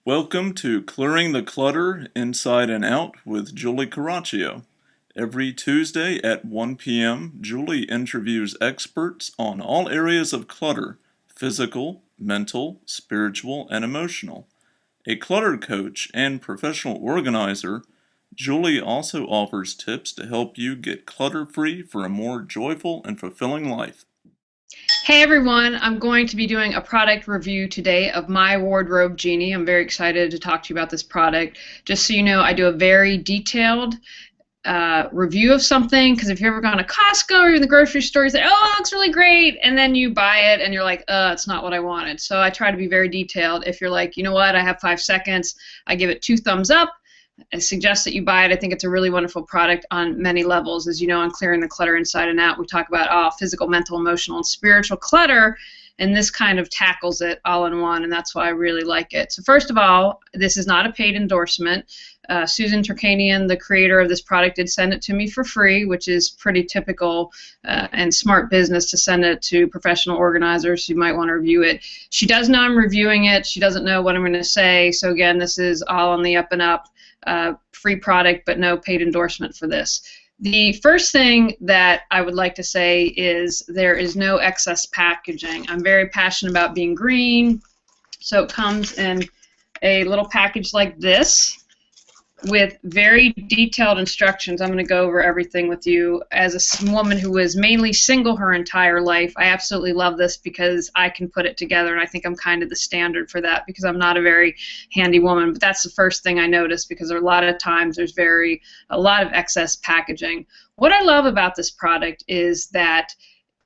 Welcome to Clearing the Clutter Inside and Out with Julie Coraccio. Every Tuesday at 1 p.m., Julie interviews experts on all areas of clutter: physical, mental, spiritual, and emotional. A clutter coach and professional organizer, Julie also offers tips to help you get clutter-free for a more joyful and fulfilling life. Hey everyone, I'm going to be doing a product review today of my Wardrobe Genie. I'm very excited to talk to you about this product. Just so you know, I do a very detailed review of something, because if you've ever gone to Costco or in the grocery store, you say, oh, it looks really great, and then you buy it and you're like, it's not what I wanted. So I try to be very detailed. If you're like, you know what, I have 5 seconds, I give it 2 thumbs up. I suggest that you buy it. I think it's a really wonderful product on many levels. As you know, on Clearing the Clutter Inside and Out, we talk about physical, mental, emotional, and spiritual clutter, and this kind of tackles it all in one, and that's why I really like it. So first of all, this is not a paid endorsement. Susan Turkanian, the creator of this product, did send it to me for free, which is pretty typical and smart business to send it to professional organizers who might want to review it. She does know I'm reviewing it. She doesn't know what I'm going to say. So again, this is all on the up and up. Free product, but no paid endorsement for this. The first thing that I would like to say is there is no excess packaging. I'm very passionate about being green, so it comes in a little package like this with very detailed instructions. I'm going to go over everything with you. As a woman who was mainly single her entire life, I absolutely love this because I can put it together, and I think I'm kind of the standard for that because I'm not a very handy woman. But that's the first thing I noticed, because a lot of times there's a lot of excess packaging. What I love about this product is that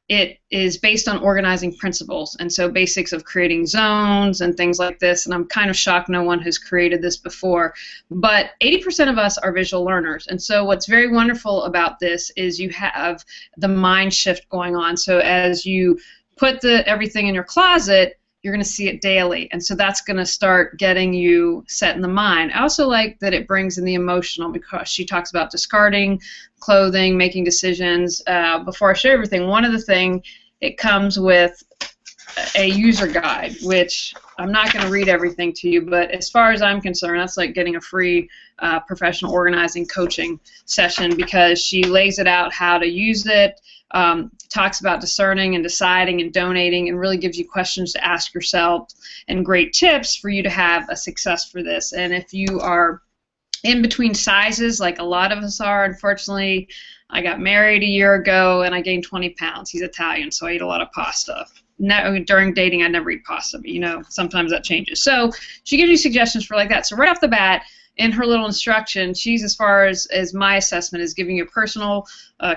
it is based on organizing principles, and so basics of creating zones and things like this, and I'm kind of shocked no one has created this before, but 80% of us are visual learners, and so what's very wonderful about this is you have the mind shift going on. So as you put everything in your closet, you're going to see it daily, and so that's going to start getting you set in the mind. I also like that it brings in the emotional, because she talks about discarding clothing, making decisions. Before I show everything, one of the things, it comes with a user guide, which I'm not going to read everything to you, but as far as I'm concerned, that's like getting a free professional organizing coaching session, because she lays it out how to use it, talks about discerning and deciding and donating, and really gives you questions to ask yourself and great tips for you to have a success for this. And if you are in between sizes, like a lot of us are, unfortunately, I got married a year ago and I gained 20 pounds. He's Italian, so I eat a lot of pasta. No, during dating, I never eat pasta, but you know, sometimes that changes. So she gives you suggestions for like that. So right off the bat, in her little instruction, she's, as far as my assessment, is giving you a personal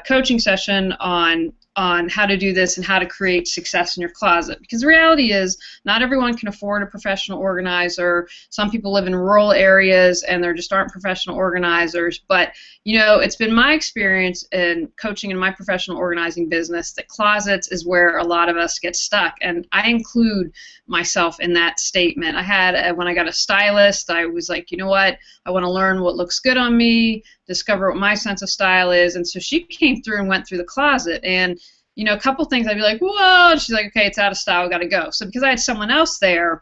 coaching session on how to do this and how to create success in your closet. Because the reality is, not everyone can afford a professional organizer. Some people live in rural areas and there just aren't professional organizers. But you know, it's been my experience in coaching in my professional organizing business that closets is where a lot of us get stuck, and I include myself in that statement. I had, when I got a stylist, I was like, you know what, I want to learn what looks good on me, discover what my sense of style is, and so she came through and went through the closet, and you know, a couple things I'd be like, whoa, and she's like, okay, it's out of style, got to go. So because I had someone else there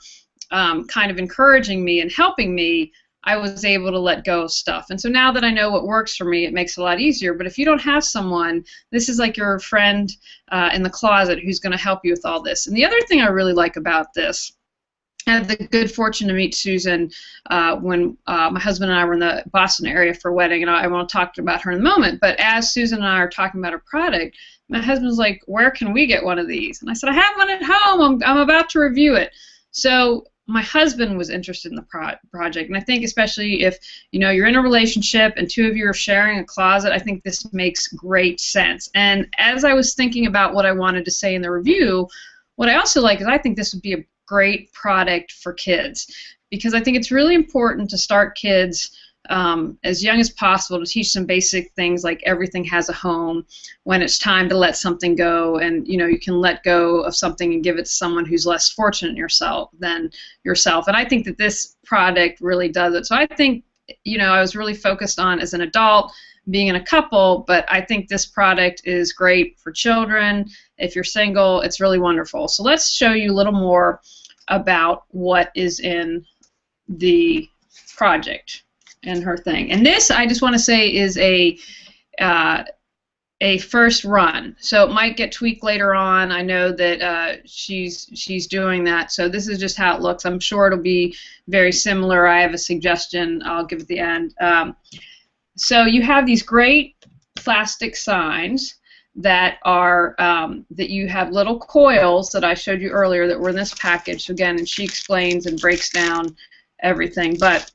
kind of encouraging me and helping me, I was able to let go of stuff. And so now that I know what works for me, it makes it a lot easier. But if you don't have someone, this is like your friend in the closet who's going to help you with all this. And the other thing I really like about this, I had the good fortune to meet Susan when my husband and I were in the Boston area for a wedding, and I want to talk about her in a moment. But as Susan and I are talking about her product, my husband's like, where can we get one of these? And I said, I have one at home. I'm about to review it. So my husband was interested in the project, and I think especially if you know you're in a relationship and 2 of you are sharing a closet, I think this makes great sense. And as I was thinking about what I wanted to say in the review, what I also like is I think this would be a great product for kids, because I think it's really important to start kids as young as possible, to teach them basic things like everything has a home, when it's time to let something go, and you know, you can let go of something and give it to someone who's less fortunate than yourself. And I think that this product really does it. So I think, you know, I was really focused on as an adult being in a couple, but I think this product is great for children. If you're single, it's really wonderful. So let's show you a little more about what is in the project and her thing. And this, I just want to say, is a first run, so it might get tweaked later on. I know that she's doing that, so this is just how it looks. I'm sure it'll be very similar. I have a suggestion I'll give at the end. So you have these great plastic signs that are that you have little coils that I showed you earlier that were in this package. So again, and she explains and breaks down everything, but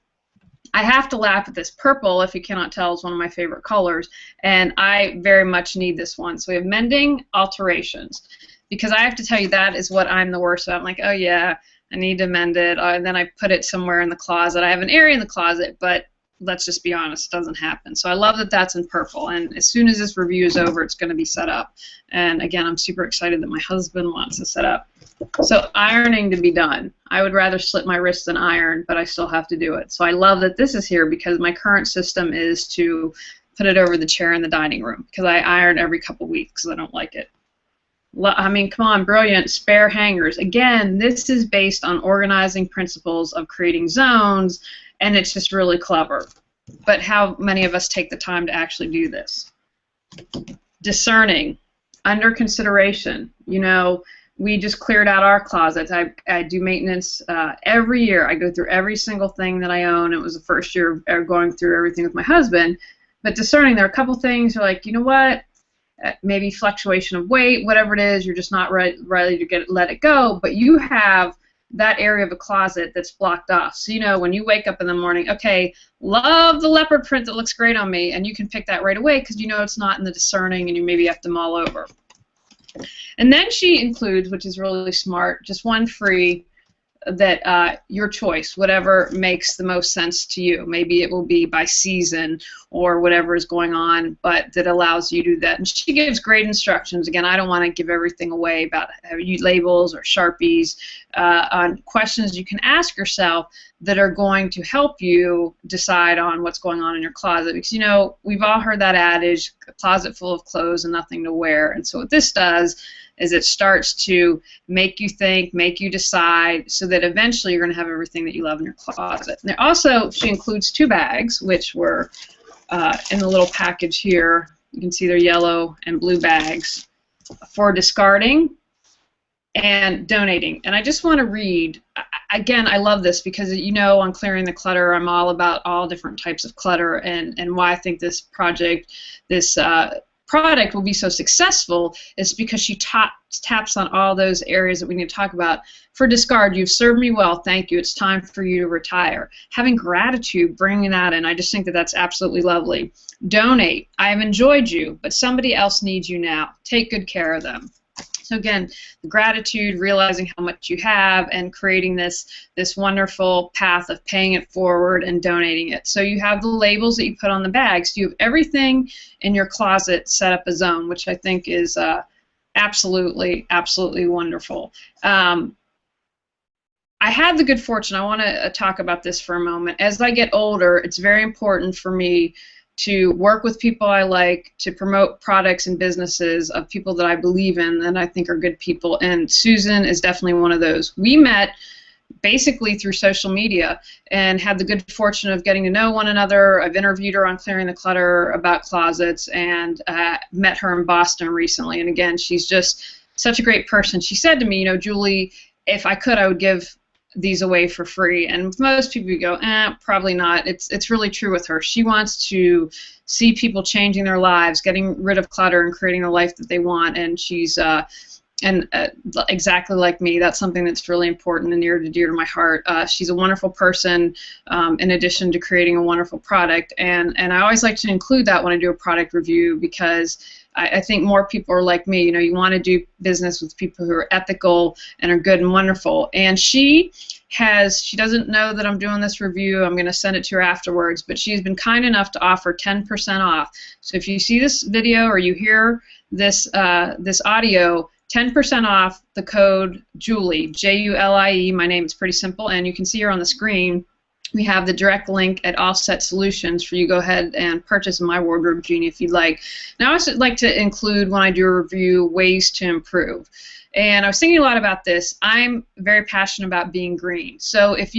I have to laugh at this. Purple, if you cannot tell, is one of my favorite colors, and I very much need this one. So we have mending alterations, because I have to tell you that is what I'm the worst at. I'm like, oh yeah, I need to mend it, and then I put it somewhere in the closet. I have an area in the closet, but let's just be honest, it doesn't happen. So I love that that's in purple, and as soon as this review is over, it's going to be set up. And again, I'm super excited that my husband wants to set up. So ironing to be done. I would rather slit my wrists than iron, but I still have to do it. So I love that this is here, because my current system is to put it over the chair in the dining room, because I iron every couple weeks because I don't like it. I mean, come on, brilliant. Spare hangers. Again, this is based on organizing principles of creating zones, and it's just really clever. But how many of us take the time to actually do this? Discerning. Under consideration. You know, we just cleared out our closets. I do maintenance every year. I go through every single thing that I own. It was the first year of going through everything with my husband. But discerning, there are a couple things you're like, you know what? Maybe fluctuation of weight, whatever it is, you're just not ready to let it go. But you have that area of a closet that's blocked off. So you know when you wake up in the morning, okay, love the leopard print that looks great on me, and you can pick that right away because you know it's not in the discerning, and you maybe have to mull over. And then she includes, which is really smart, just one free that your choice, whatever makes the most sense to you. Maybe it will be by season or whatever is going on, but that allows you to do that. And she gives great instructions. Again, I don't want to give everything away about labels or Sharpies on questions you can ask yourself that are going to help you decide on what's going on in your closet. Because, you know, we've all heard that adage, a closet full of clothes and nothing to wear. And so what this does is it starts to make you think, make you decide, so that eventually you're going to have everything that you love in your closet. And also, she includes 2 bags, which were in the little package here. You can see they're yellow and blue bags for discarding and donating. And I just want to read, again, I love this because, you know, on Clearing the Clutter, I'm all about all different types of clutter, and why I think this project, this product will be so successful is because she taps on all those areas that we need to talk about. For discard, you've served me well, thank you, it's time for you to retire. Having gratitude, bringing that in, I just think that that's absolutely lovely. Donate, I have enjoyed you, but somebody else needs you now. Take good care of them. So again, the gratitude, realizing how much you have, and creating this wonderful path of paying it forward and donating it. So you have the labels that you put on the bags. You have everything in your closet set up a zone, which I think is absolutely, absolutely wonderful. I had the good fortune, I want to talk about this for a moment. As I get older, it's very important for me to work with people I like, to promote products and businesses of people that I believe in and I think are good people, and Susan is definitely one of those. We met basically through social media and had the good fortune of getting to know one another. I've interviewed her on Clearing the Clutter about closets, and met her in Boston recently, and again, she's just such a great person. She said to me, you know, Julie, if I could, I would give these away for free, and most people go, probably not. It's really true with her. She wants to see people changing their lives, getting rid of clutter, and creating a life that they want. And she's exactly like me. That's something that's really important and near and dear to my heart. She's a wonderful person, in addition to creating a wonderful product. And I always like to include that when I do a product review, because I think more people are like me. You know, you want to do business with people who are ethical and are good and wonderful. And she doesn't know that I'm doing this review. I'm going to send it to her afterwards, but she's been kind enough to offer 10% off. So if you see this video or you hear this this audio, 10% off the code Julie, Julie. My name is pretty simple, and you can see her on the screen. We have the direct link at Offset Solutions for you to go ahead and purchase My Wardrobe Genie if you'd like. Now, I also like to include, when I do a review, ways to improve. And I was thinking a lot about this. I'm very passionate about being green. So if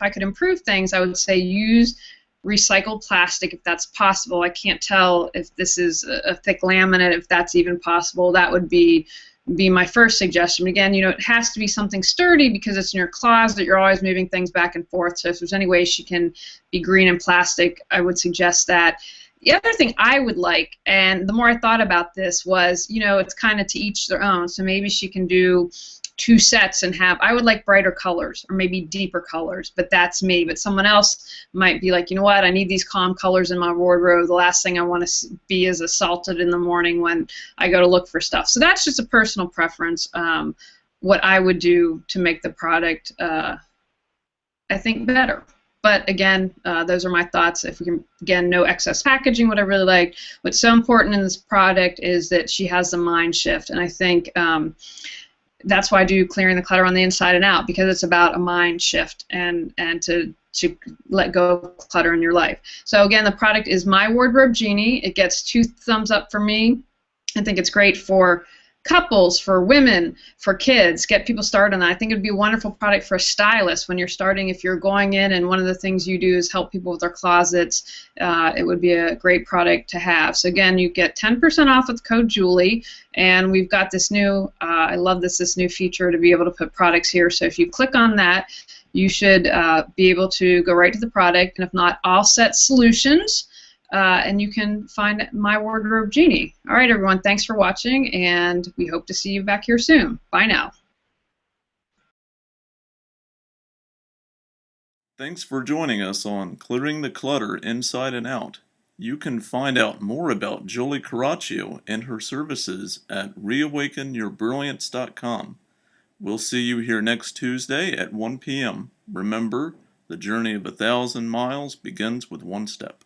I could improve things, I would say use recycled plastic if that's possible. I can't tell if this is a thick laminate, if that's even possible. That would be my first suggestion. Again, it has to be something sturdy because it's in your closet. You're always moving things back and forth. So if there's any way she can be green and plastic, I would suggest that. The other thing I would like, and the more I thought about this, was, it's kind of to each their own. So maybe she can do 2 sets and I would like brighter colors or maybe deeper colors, but that's me. But someone else might be like, you know what, I need these calm colors in my wardrobe. The last thing I want to be is assaulted in the morning when I go to look for stuff. So that's just a personal preference, what I would do to make the product, I think, better. But again, those are my thoughts. If we can, again, no excess packaging, what I really like. What's so important in this product is that she has the mind shift, and I think that's why I do clearing the clutter on the inside and out, because it's about a mind shift and to let go of clutter in your life. So again, the product is My Wardrobe Genie. It gets 2 thumbs up for me. I think it's great for couples, for women, for kids. Get people started on that. I think it would be a wonderful product for a stylist when you're starting. If you're going in and one of the things you do is help people with their closets, it would be a great product to have. So again, you get 10% off with code Julie, and we've got this new, I love this new feature to be able to put products here. So if you click on that, you should be able to go right to the product, and if not, All Set Solutions. And you can find My Wardrobe Genie. All right, everyone, thanks for watching, and we hope to see you back here soon. Bye now. Thanks for joining us on Clearing the Clutter Inside and Out. You can find out more about Julie Coraccio and her services at reawakenyourbrilliance.com. We'll see you here next Tuesday at 1 p.m. Remember, the journey of 1,000 miles begins with one step.